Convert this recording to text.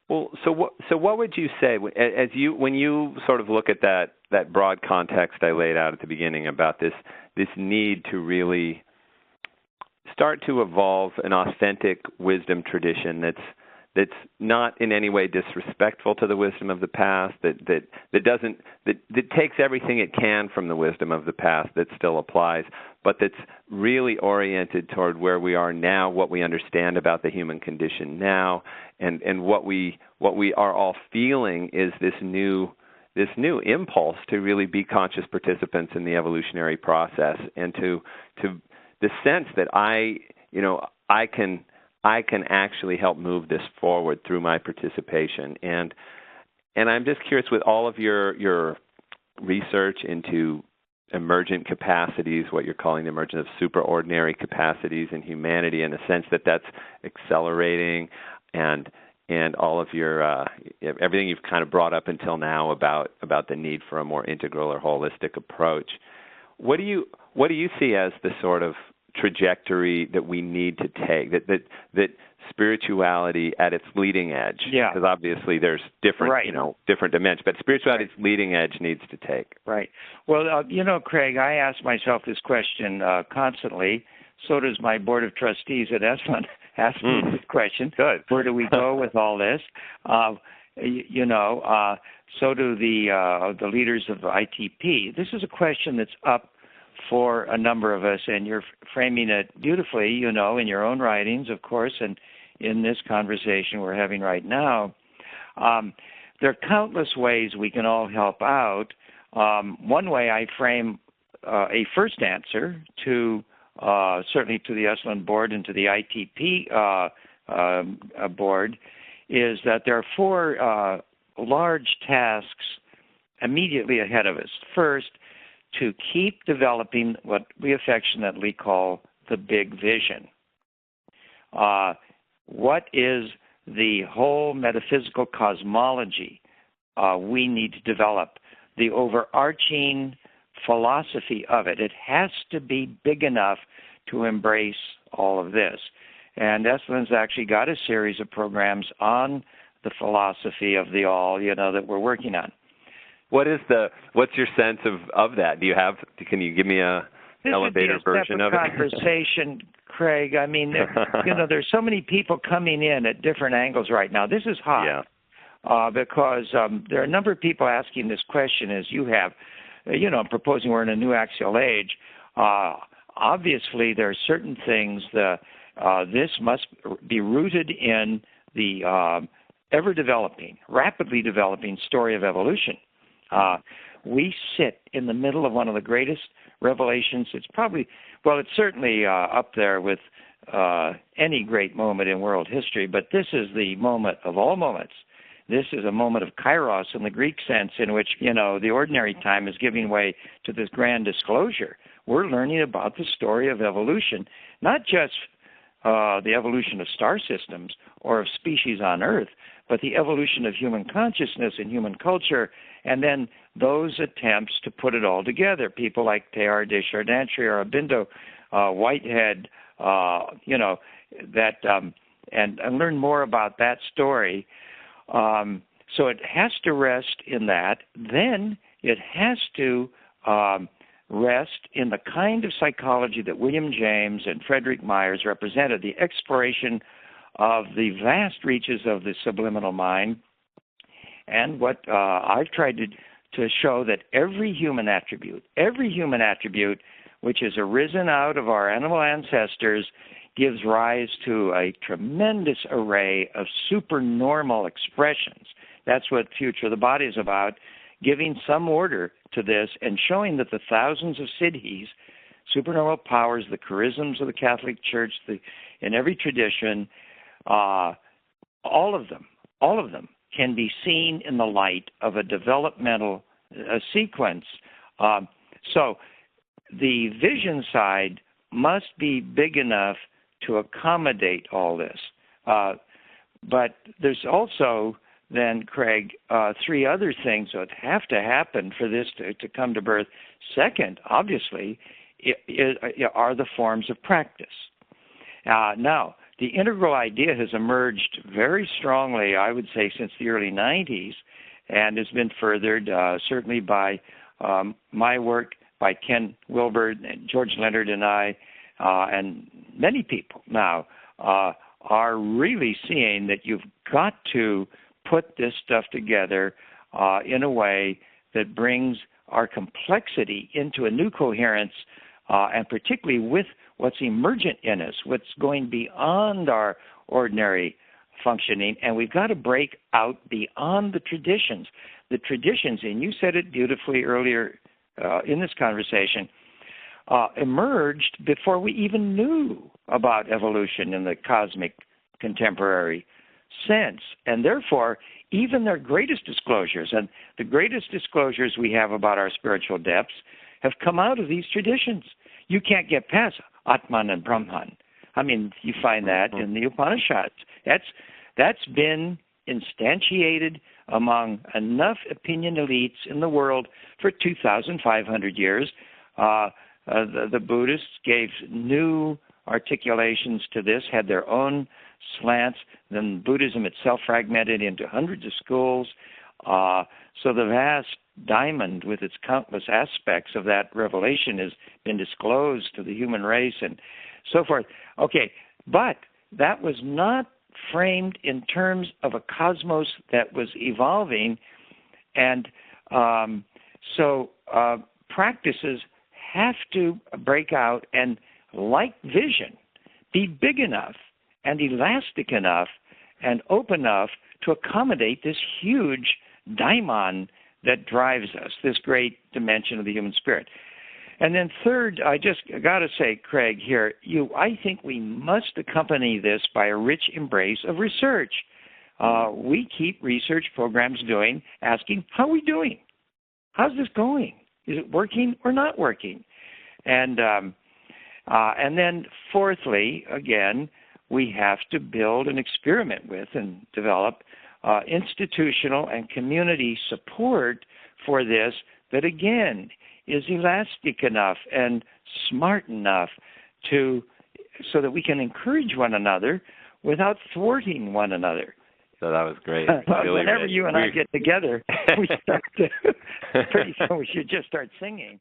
Well, so what would you say as you when you sort of look at that broad context I laid out at the beginning about this need to really start to evolve an authentic wisdom tradition that's not in any way disrespectful to the wisdom of the past, that takes everything it can from the wisdom of the past that still applies, but that's really oriented toward where we are now, what we understand about the human condition now, and what we are all feeling is this new impulse to really be conscious participants in the evolutionary process, and to the sense that I can actually help move this forward through my participation. And I'm just curious, with all of your research into emergent capacities, what you're calling the emergence of superordinary capacities in humanity, in the sense that that's accelerating, and all of your everything you've kind of brought up until now about the need for a more integral or holistic approach. What do you see as the sort of trajectory that we need to take, that spirituality at its leading edge? Yeah. Because obviously there's different, right. Different dimensions, but spirituality at its leading edge needs to take. Right. Well, Craig, I ask myself this question constantly. So does my board of trustees at Esalen ask me this question. Good. Where do we go with all this? So do the leaders of ITP. This is a question that's up for a number of us, and you're framing it beautifully, in your own writings, of course, and in this conversation we're having right now. There are countless ways we can all help out. One way I frame a first answer to certainly to the Esalen board and to the ITP board is that there are four large tasks immediately ahead of us. First, to keep developing what we affectionately call the big vision. What is the whole metaphysical cosmology we need to develop? The overarching philosophy of it. It has to be big enough to embrace all of this. And Esalen's actually got a series of programs on the philosophy of the all, that we're working on. What's your sense of that? Can you give me a elevator version of it? Conversation, Craig. I mean, there's so many people coming in at different angles right now. This is hot. Yeah. Because there are a number of people asking this question, as you have, proposing we're in a new axial age. Obviously, there are certain things that this must be rooted in the ever-developing, rapidly developing story of evolution. We sit in the middle of one of the greatest revelations. It's certainly up there with any great moment in world history, but this is the moment of all moments. This is a moment of kairos in the Greek sense, in which, the ordinary time is giving way to this grand disclosure. We're learning about the story of evolution, not just the evolution of star systems or of species on Earth, but the evolution of human consciousness and human culture, and then those attempts to put it all together. People like Teilhard de Chardin, Aurobindo, Whitehead, and learn more about that story. So it has to rest in that. Then it has to rest in the kind of psychology that William James and Frederick Myers represented, the exploration of the vast reaches of the subliminal mind. And what I've tried to show that every human attribute which has arisen out of our animal ancestors gives rise to a tremendous array of supernormal expressions. That's what Future of the Body is about, giving some order to this and showing that the thousands of siddhis, supernormal powers, the charisms of the Catholic Church, in every tradition, all of them can be seen in the light of a developmental sequence. So the vision side must be big enough to accommodate all this. But there's also then, Craig, three other things that have to happen for this to come to birth. Second, obviously, are the forms of practice. Now, the integral idea has emerged very strongly, I would say, since the early 90s, and has been furthered certainly by my work, by Ken Wilber and George Leonard and I, and many people now are really seeing that you've got to put this stuff together in a way that brings our complexity into a new coherence, and particularly with what's emergent in us, what's going beyond our ordinary functioning, and we've got to break out beyond the traditions. The traditions, and you said it beautifully earlier in this conversation, emerged before we even knew about evolution in the cosmic contemporary sense. And therefore, even their greatest disclosures, and the greatest disclosures we have about our spiritual depths, have come out of these traditions. You can't get past Atman and Brahman. I mean, you find that in the Upanishads. That's been instantiated among enough opinion elites in the world for 2,500 years. The Buddhists gave new articulations to this, had their own slants. Then Buddhism itself fragmented into hundreds of schools. So the vast diamond with its countless aspects of that revelation has been disclosed to the human race and so forth. Okay, but that was not framed in terms of a cosmos that was evolving, and so practices have to break out and, like vision, be big enough and elastic enough and open enough to accommodate this huge daimon that drives us, this great dimension of the human spirit. And then third, I just got to say, Craig, here, I think we must accompany this by a rich embrace of research. We keep research programs asking, how are we doing? How's this going? Is it working or not working? And then fourthly, again, we have to build and experiment with and develop institutional and community support for this that, again, is elastic enough and smart enough so that we can encourage one another without thwarting one another. So that was great. Whenever you and I get together, we start to, pretty soon we should just start singing.